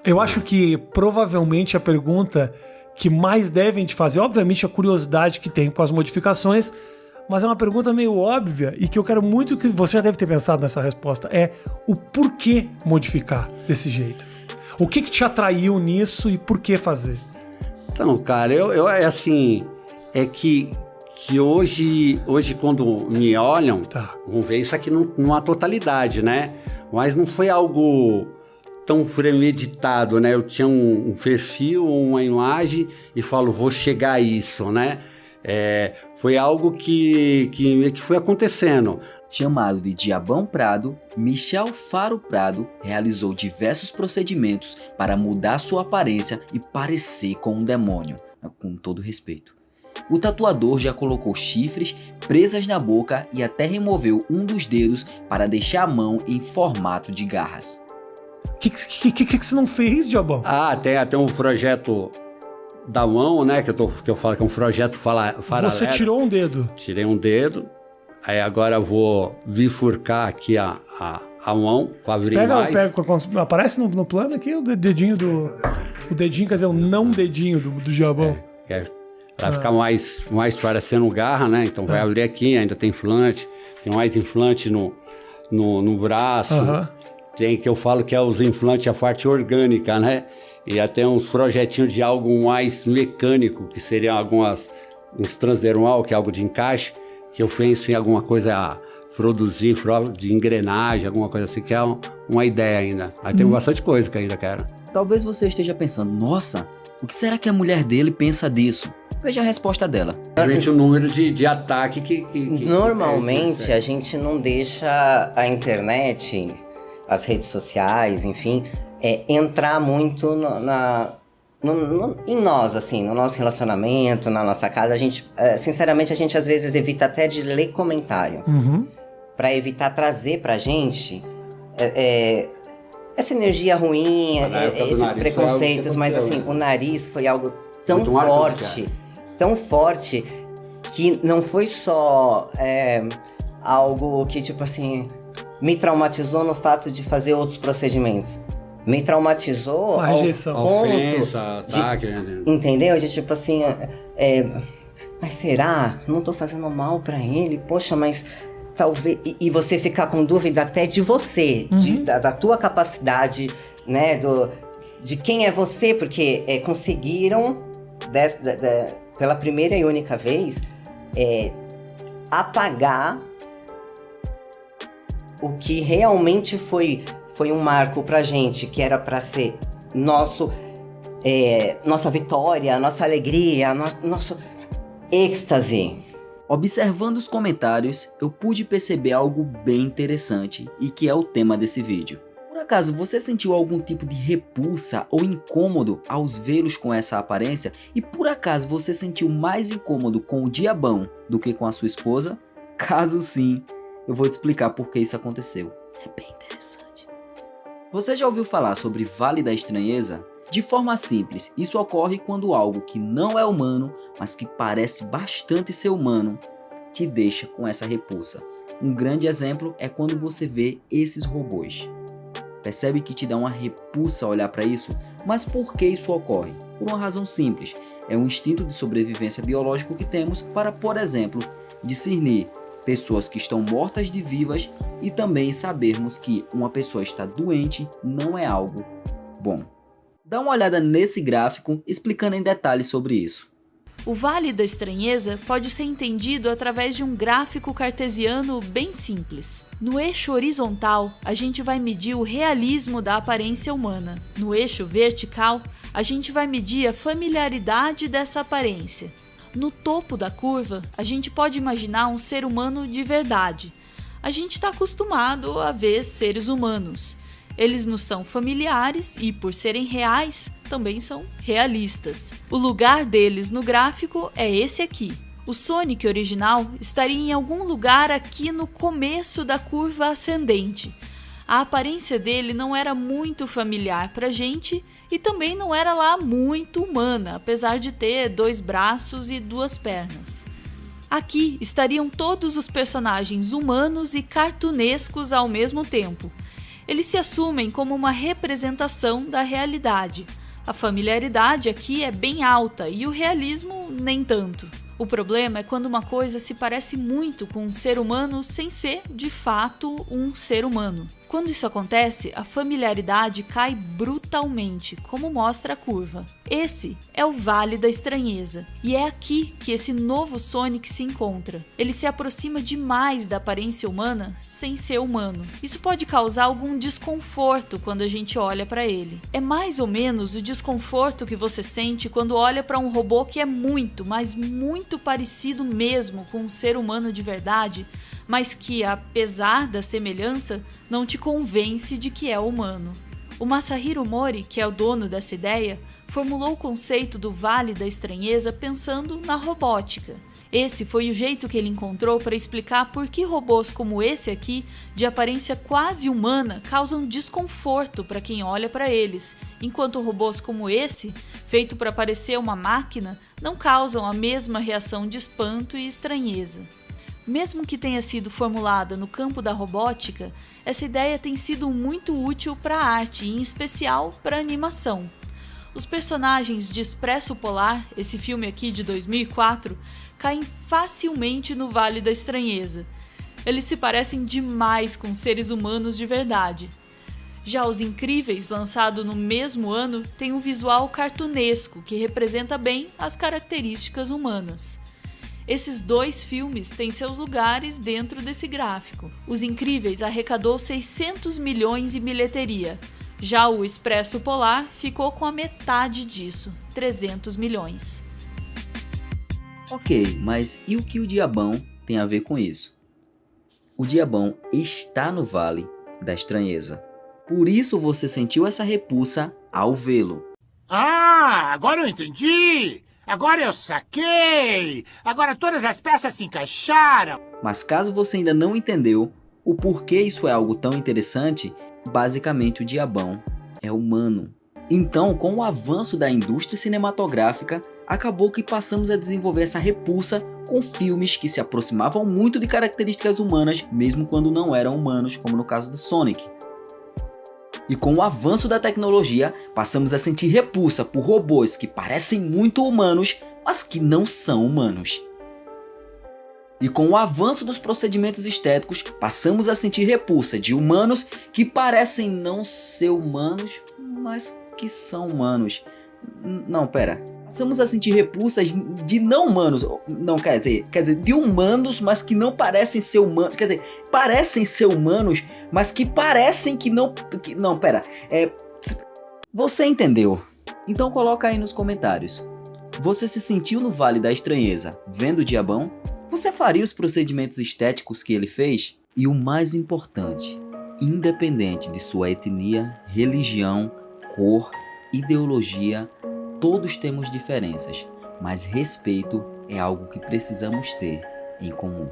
Eu acho que provavelmente a pergunta que mais devem te fazer, obviamente a curiosidade que tem com as modificações, mas é uma pergunta meio óbvia e que eu quero muito que você já deve ter pensado nessa resposta, é o porquê modificar desse jeito? O que te atraiu nisso e por que fazer? Então, cara, é assim, é que hoje quando me olham, vão ver isso aqui numa totalidade, né? Mas não foi algo tão premeditado, né? Eu tinha um perfil, uma imagem e falo, vou chegar a isso, né? Foi algo que foi acontecendo. Chamado de Diabão Prado, Michel Faro Prado realizou diversos procedimentos para mudar sua aparência e parecer com um demônio, com todo respeito. O tatuador já colocou chifres, presas na boca e até removeu um dos dedos para deixar a mão em formato de garras. O que você não fez, Diabão? Tem até um projeto da mão, né? Que eu falo que é um projeto paralelo. Você tirou um dedo? Tirei um dedo. Aí agora eu vou bifurcar aqui a mão para abrir mais. Aparece no plano aqui o dedinho o dedinho, quer dizer, o não dedinho do Diabão. Para ficar mais parecendo garra, né? Então vai abrir aqui, ainda tem implante. Tem mais implante no braço. Tem que eu falo que é os implantes, a parte orgânica, né? E até uns projetinhos de algo mais mecânico, que seriam uns transdermal, que é algo de encaixe, que eu penso em alguma coisa a produzir, de engrenagem, alguma coisa assim, que é uma ideia ainda. Aí tem bastante coisa que ainda quero. Talvez você esteja pensando, nossa, o que será que a mulher dele pensa disso? Veja a resposta dela. Realmente o número de ataque que normalmente a gente não deixa a internet, as redes sociais, enfim, entrar muito em nós, assim, no nosso relacionamento, na nossa casa. A gente, sinceramente, a gente às vezes evita até de ler comentário. Pra evitar trazer pra gente essa energia ruim, esses preconceitos. Mas assim, o nariz foi algo tão forte, que não foi só algo que, tipo assim, me traumatizou no fato de fazer outros procedimentos. Me traumatizou uma rejeição, ofensa, ataque, entendeu? De tipo assim, mas será? Não tô fazendo mal pra ele? Poxa, mas talvez... E você ficar com dúvida até de você, da tua capacidade, né? De quem é você, porque conseguiram, pela primeira e única vez, apagar o que realmente foi um marco pra gente, que era pra ser nossa vitória, nossa alegria, nosso êxtase. Observando os comentários, eu pude perceber algo bem interessante e que é o tema desse vídeo. Por acaso você sentiu algum tipo de repulsa ou incômodo ao vê-los com essa aparência? E por acaso você sentiu mais incômodo com o Diabão do que com a sua esposa? Caso sim, eu vou te explicar por que isso aconteceu. É bem interessante. Você já ouviu falar sobre Vale da Estranheza? De forma simples, isso ocorre quando algo que não é humano, mas que parece bastante ser humano, te deixa com essa repulsa. Um grande exemplo é quando você vê esses robôs. Percebe que te dá uma repulsa olhar para isso? Mas por que isso ocorre? Por uma razão simples. É um instinto de sobrevivência biológico que temos para, por exemplo, discernir pessoas que estão mortas de vivas e também sabermos que uma pessoa está doente não é algo bom. Dá uma olhada nesse gráfico explicando em detalhes sobre isso. O Vale da Estranheza pode ser entendido através de um gráfico cartesiano bem simples. No eixo horizontal, a gente vai medir o realismo da aparência humana. No eixo vertical, a gente vai medir a familiaridade dessa aparência. No topo da curva, a gente pode imaginar um ser humano de verdade. A gente está acostumado a ver seres humanos. Eles nos são familiares e, por serem reais, também são realistas. O lugar deles no gráfico é esse aqui. O Sonic original estaria em algum lugar aqui no começo da curva ascendente. A aparência dele não era muito familiar pra gente e também não era lá muito humana, apesar de ter 2 braços e 2 pernas. Aqui estariam todos os personagens humanos e cartunescos ao mesmo tempo. Eles se assumem como uma representação da realidade. A familiaridade aqui é bem alta e o realismo nem tanto. O problema é quando uma coisa se parece muito com um ser humano sem ser, de fato, um ser humano. Quando isso acontece, a familiaridade cai brutalmente, como mostra a curva. Esse é o Vale da Estranheza, e é aqui que esse novo Sonic se encontra. Ele se aproxima demais da aparência humana sem ser humano. Isso pode causar algum desconforto quando a gente olha para ele. É mais ou menos o desconforto que você sente quando olha para um robô que é muito, mas muito parecido mesmo com um ser humano de verdade, mas que, apesar da semelhança, não te convence de que é humano. O Masahiro Mori, que é o dono dessa ideia, formulou o conceito do Vale da Estranheza pensando na robótica. Esse foi o jeito que ele encontrou para explicar por que robôs como esse aqui, de aparência quase humana, causam desconforto para quem olha para eles, enquanto robôs como esse, feito para parecer uma máquina, não causam a mesma reação de espanto e estranheza. Mesmo que tenha sido formulada no campo da robótica, essa ideia tem sido muito útil para a arte, e em especial para a animação. Os personagens de Expresso Polar, esse filme aqui de 2004, caem facilmente no Vale da Estranheza. Eles se parecem demais com seres humanos de verdade. Já Os Incríveis, lançado no mesmo ano, tem um visual cartunesco que representa bem as características humanas. Esses dois filmes têm seus lugares dentro desse gráfico. Os Incríveis arrecadou 600 milhões em bilheteria. Já o Expresso Polar ficou com a metade disso, 300 milhões. Ok, mas e o que o Diabão tem a ver com isso? O Diabão está no Vale da Estranheza. Por isso você sentiu essa repulsa ao vê-lo. Ah, agora eu entendi! Agora eu saquei! Agora todas as peças se encaixaram! Mas caso você ainda não entendeu o porquê isso é algo tão interessante, basicamente o Diabão é humano. Então, com o avanço da indústria cinematográfica, acabou que passamos a desenvolver essa repulsa com filmes que se aproximavam muito de características humanas, mesmo quando não eram humanos, como no caso do Sonic. E com o avanço da tecnologia, passamos a sentir repulsa por robôs que parecem muito humanos, mas que não são humanos. E com o avanço dos procedimentos estéticos, passamos a sentir repulsa de humanos que parecem não ser humanos, mas que são humanos. Não, pera. Passamos a sentir repulsas de não humanos. Não, quer dizer, de humanos, mas que não parecem ser humanos. Quer dizer, parecem ser humanos, mas que parecem que não... não, pera. Você entendeu? Então coloca aí nos comentários. Você se sentiu no Vale da Estranheza vendo o Diabão? Você faria os procedimentos estéticos que ele fez? E o mais importante, independente de sua etnia, religião, cor, ideologia, todos temos diferenças, mas respeito é algo que precisamos ter em comum.